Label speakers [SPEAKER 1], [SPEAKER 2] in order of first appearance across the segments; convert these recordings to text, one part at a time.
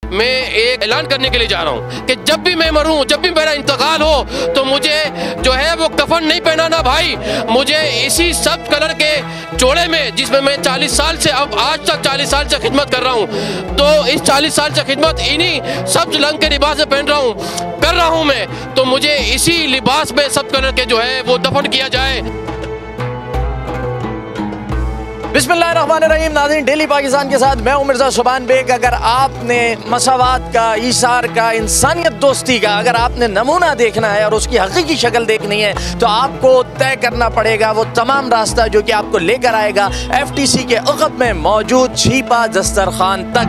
[SPEAKER 1] मैं एक ऐलान करने के लिए जा रहा हूँ कि जब भी मैं मरूं, जब भी मेरा इंतकाल हो, तो मुझे जो है वो कफन नहीं पहनाना भाई। मुझे इसी सब्ज कलर के जोड़े में, जिसमें मैं 40 साल से, अब आज तक 40 साल से खिदमत कर रहा हूँ, तो इस 40 साल से खिदमत इन्हीं सब्ज रंग के लिबास में पहन रहा हूँ, कर रहा हूँ मैं, तो मुझे इसी लिबास में सब्ज कलर के जो है वो दफन किया जाए।
[SPEAKER 2] बिस्मिल्लाहिर्रहमानिर्रहीम। नाज़रीन, डेली पाकिस्तान के साथ मैं हूं मिर्ज़ा शुबान बेग। अगर आपने मसावात का, ईसार का, इंसानियत दोस्ती का अगर आपने नमूना देखना है और उसकी हकीकी शक्ल देखनी है, तो आपको तय करना पड़ेगा वो तमाम रास्ता जो कि आपको लेकर आएगा FTC के उक़ब में मौजूद छीपा दस्तरखान तक।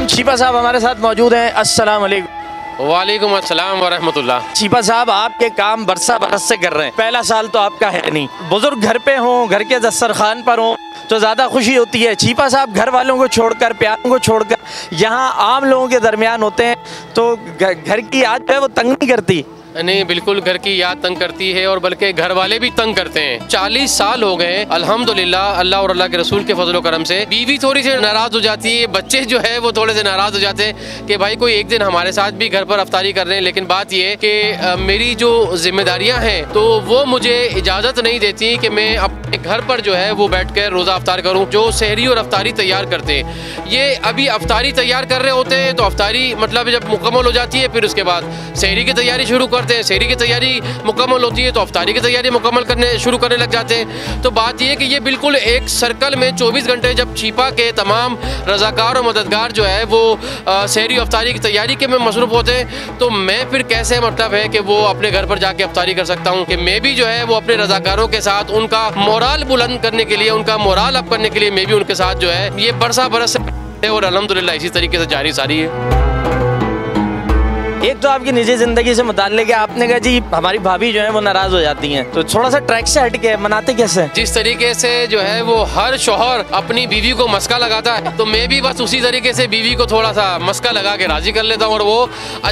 [SPEAKER 2] छीपा साहब हमारे साथ मौजूद हैं। अस्सलाम वालेकुम।
[SPEAKER 1] वालेकुम अस्सलाम व रहमतुल्लाह।
[SPEAKER 2] छीपा साहब, आपके काम बरसा बरस से कर रहे हैं, पहला साल तो आपका है नहीं। बुजुर्ग घर पे हों, घर के दस्तरखान पर हों तो ज़्यादा खुशी होती है। छीपा साहब घर वालों को छोड़कर, प्यारों को छोड़कर यहाँ आम लोगों के दरमियान होते हैं, तो घर की याद है वो तंग नहीं करती?
[SPEAKER 1] नहीं, बिल्कुल घर की याद तंग करती है, और बल्कि घर वाले भी तंग करते हैं। 40 साल हो गए अल्हम्दुलिल्लाह, अल्लाह और अल्लाह के रसूल के फजल करम से। बीवी थोड़ी सी नाराज़ हो जाती है, बच्चे जो है वो थोड़े से नाराज़ हो जाते हैं कि भाई कोई एक दिन हमारे साथ भी घर पर अफ्तारी कर रहे हैं, लेकिन बात ये है कि मेरी जो जिम्मेदारियाँ हैं तो वो मुझे इजाज़त नहीं देती कि मैं अपने घर पर जो है वो बैठ कर रोज़ा अफ्तार करूँ। जो सहरी और अफ्तारी तैयार करते हैं, ये अभी अफ्तारी तैयार कर रहे होते हैं, तो अफ्तारी मतलब जब मुकम्मल हो जाती है, फिर उसके बाद सहरी की तैयारी शुरू कर सहरी की तैयारी मुकम्मल होती है तो अफ्तारी की तैयारी मुकम्मल शुरू करने लग जाते हैं। तो बात यह है कि ये बिल्कुल एक सर्कल में 24 घंटे जब छीपा के तमाम रज़ाकार और मददगार जो है वो सहरी अफ्तारी की तैयारी के में मसरूफ़ होते हैं, तो मैं फिर कैसे मतलब है कि वो अपने घर पर जाके अफ्तारी कर सकता हूँ कि मैं भी जो है वो अपने रज़ाकारों के साथ उनका मोराल बुलंद करने के लिए, उनका मोराल अप करने के लिए मैं भी उनके साथ जो है ये बरसा बरस है, और अल्हम्दुलिल्लाह इसी तरीके से जारी सारी है।
[SPEAKER 2] एक तो आपकी निजी जिंदगी से मुताल्लिक है, आपने कहा जी हमारी भाभी जो है वो नाराज हो जाती हैं, तो थोड़ा सा ट्रैक से हट के मनाते कैसे?
[SPEAKER 1] जिस तरीके से जो है वो हर शौहर अपनी बीवी को मस्का लगाता है, तो मैं भी बस उसी तरीके से बीवी को थोड़ा सा मस्का लगा के राजी कर लेता हूँ, और वो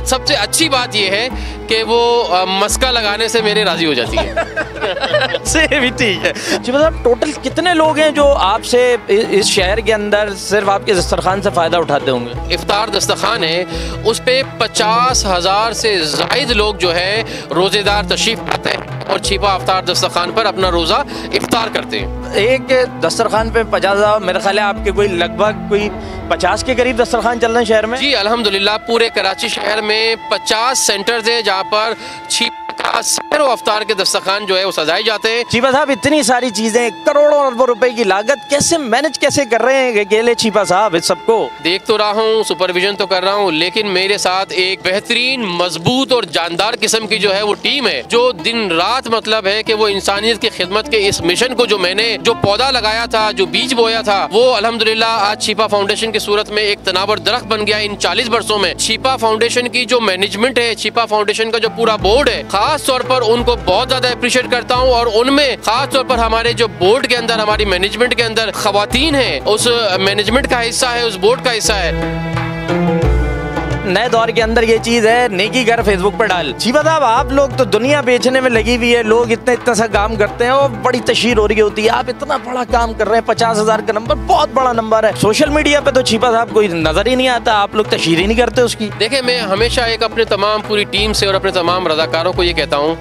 [SPEAKER 1] सबसे अच्छी बात ये है कि वो मस्का लगाने से मेरे राजी हो जाती है।
[SPEAKER 2] से भी ठीक है। जी मतलब टोटल कितने लोग हैं जो आपसे इस शहर के अंदर सिर्फ आपके दस्तरखान से फ़ायदा उठाते होंगे?
[SPEAKER 1] इफ्तार दस्तरखान है, उस पर 50,000 से ज़ायद लोग जो है रोज़ेदार तशरीफ़ लाते हैं और छीपा इफ्तार दस्तरखान पर अपना रोज़ा इफ्तार करते हैं।
[SPEAKER 2] एक दस्तरखान पे 50,000, मेरा ख्याल है आपके कोई लगभग कोई 50 के करीब दस्तरखान चल रहे हैं शहर में?
[SPEAKER 1] जी अल्हम्दुलिल्लाह, पूरे कराची शहर में 50 सेंटर्स हैं जहाँ पर छीपा सहर व अफ्तार के दस्तरखान जो है वो सजाए जाते हैं।
[SPEAKER 2] छीपा साहब, इतनी सारी चीजें, करोड़ों अरबों रुपए की लागत, कैसे मैनेज कैसे कर रहे हैं अकेले छीपा साहब इस सबको?
[SPEAKER 1] देख तो रहा हूँ, सुपरविजन तो कर रहा हूँ, लेकिन मेरे साथ एक बेहतरीन, मजबूत और जानदार किस्म की जो है वो टीम है, जो दिन रात मतलब है कि वो इंसानियत की खिदमत के इस मिशन को, जो मैंने जो पौधा लगाया था, जो बीज बोया था, वो अल्हम्दुलिल्लाह आज छीपा फाउंडेशन की सूरत में एक तनावर दरख्त बन गया। इन 40 वर्षों में छीपा फाउंडेशन की जो मैनेजमेंट है, छीपा फाउंडेशन का जो पूरा बोर्ड है, खास तौर पर उनको बहुत ज्यादा अप्रिशिएट करता हूँ, और उनमें खास तौर पर हमारे जो बोर्ड के अंदर, हमारी मैनेजमेंट के अंदर खवातीन है, उस मैनेजमेंट का हिस्सा है, उस बोर्ड का हिस्सा है।
[SPEAKER 2] नए दौर के अंदर ये चीज है, नेकी कर फेसबुक पर डाल। छीपा साहब, आप लोग तो दुनिया बेचने में लगी हुई है, लोग इतना सा काम करते हैं और बड़ी तशहीर हो रही होती है, आप इतना बड़ा काम कर रहे हैं, 50,000 का नंबर बहुत बड़ा नंबर है। सोशल मीडिया पे तो छीपा साहब कोई नजर ही नहीं आता, आप लोग तशहीर ही नहीं करते उसकी।
[SPEAKER 1] देखिए, मैं हमेशा एक अपने तमाम पूरी टीम से और अपने तमाम रज़ाकारों को ये कहता हूँ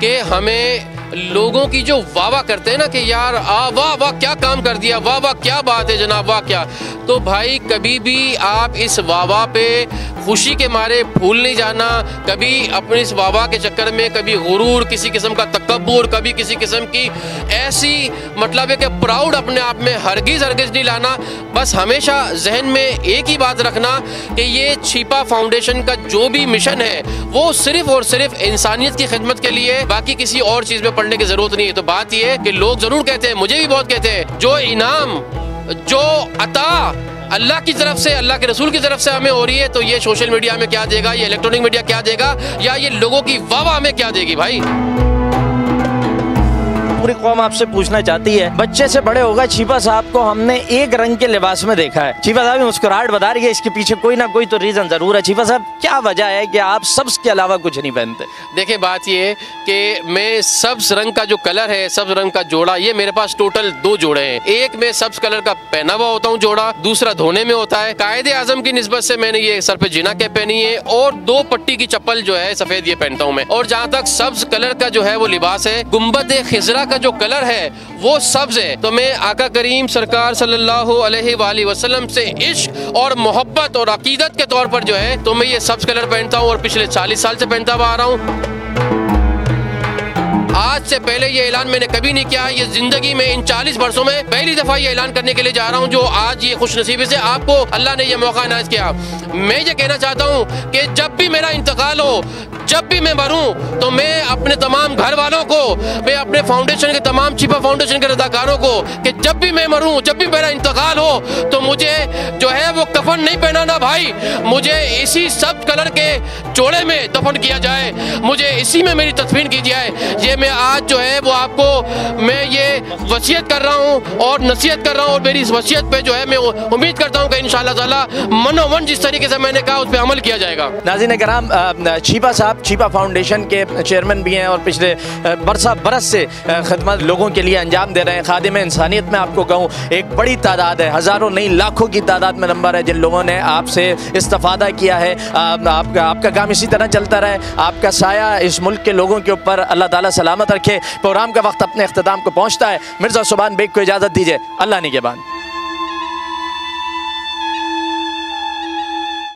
[SPEAKER 1] कि हमें लोगों की जो वाह करते हैं ना कि यार वाह वाह क्या काम कर दिया, वाह वाह क्या बात है जनाब, वाह क्या, तो भाई कभी भी आप इस वाह पे खुशी के मारे भूल नहीं जाना। कभी अपने इस वाह के चक्कर में कभी गुरूर, किसी किस्म का तकब्बुर, कभी किसी किस्म की ऐसी मतलब है कि प्राउड अपने आप में हरगिज़ नहीं लाना। बस हमेशा जहन में एक ही बात रखना कि ये छीपा फाउंडेशन का जो भी मिशन है वो सिर्फ और सिर्फ इंसानियत की खिदमत के लिए, बाकी किसी और चीज़ में पढ़ने की ज़रूरत नहीं है। तो बात यह है कि लोग ज़रूर कहते हैं, मुझे भी बहुत कहते हैं, जो इनाम, जो अता अल्लाह की तरफ से, अल्लाह के रसूल की तरफ से हमें हो रही है, तो ये सोशल मीडिया में क्या देगा, ये इलेक्ट्रॉनिक मीडिया क्या देगा, या ये लोगों की वाह हमें क्या देगी भाई।
[SPEAKER 2] पूरी कौम आपसे पूछना चाहती है, बच्चे से बड़े होगा छीपा साहब को हमने एक रंग के लिबास में देखा है। छीपा साहब मुस्कुराहट बता रही है, इसके पीछे कोई ना कोई तो रीजन जरूर है। छीपा साहब क्या वजह है कि आप सब्ज के अलावा कुछ नहीं पहनते?
[SPEAKER 1] देखिए बात ये कि मैं सब्ज रंग का जो कलर है, सब्ज रंग का जोड़ा, ये मेरे पास टोटल 2 जोड़े हैं। एक में सब्ज कलर का पहना हुआ होता हूँ जोड़ा, दूसरा धोने में होता है। कायदे आजम की निस्बत से मैंने ये सर पे जीना कैप पहनी है और 2 पट्टी की चप्पल जो है सफेद, ये पहनता हूँ मैं। और जहाँ तक सब्ज कलर का जो है वो लिबास है, गुम्बद खिजरा का जो कलर है वो सब्ज है। तो मैं आका करीम सरकार सल्लल्लाहु अलैहि वसल्लम से इश्क और मोहब्बत और अकीदत के तौर पर जो है तो मैं ये सब्ज कलर पहनता हूँ और पिछले 40 साल से पहनता हुआ आ रहा हूँ। आज से पहले ये ऐलान मैंने कभी नहीं किया। ये जिंदगी में इन 40 वर्षों में पहली दफा ये ऐलान करने के लिए जा रहा हूँ, जो आज ये खुशनसीबी से आपको अल्लाह ने ये मौका इनायत किया। मैं ये कहना चाहता हूँ कि जब भी मेरा इंतकाल हो, जब भी मैं मरूं, तो मैं अपने तमाम घर वालों को, मैं अपने फाउंडेशन के तमाम छिपा फाउंडेशन के रज़ाकारों को, कि जब भी मैं मरूं, जब भी मेरा इंतकाल हो, तो मुझे जो है वो कफन नहीं पहनाना भाई, मुझे इसी सब कलर के जोड़े में दफन किया जाए, मुझे इसी में मेरी तदफीन की जाए। ये मैं आज जो है वो आपको मैं ये वसीयत कर रहा हूँ और नसीहत कर रहा हूँ, और मेरी इस वसीयत पे जो है मैं उम्मीद करता हूँ कि इंशाअल्लाह ताला मनोमन जिस तरीके से मैंने कहा उस पर अमल किया जाएगा।
[SPEAKER 2] नाज़रीन कराम, छीपा साहब छीपा फाउंडेशन के चेयरमैन भी हैं और पिछले बरस से खिदमत लोगों के लिए अंजाम दे रहे हैं। खादिम इंसानियत में आपको कहूँ एक बड़ी तादाद है, हज़ारों नहीं लाखों की तादाद में नंबर है जिन लोगों ने आपसे इस्तिफ़ादा किया है। आपका काम इसी तरह चलता रहे, आपका साया इस मुल्क के लोगों के ऊपर अल्लाह ताला सलामत रखे। प्रोग्राम का वक्त अपने अख्ताम को पहुँचता है। मिर्ज़ा सुभान बेग को इजाज़त दीजिए, अल्लाह निगहबान।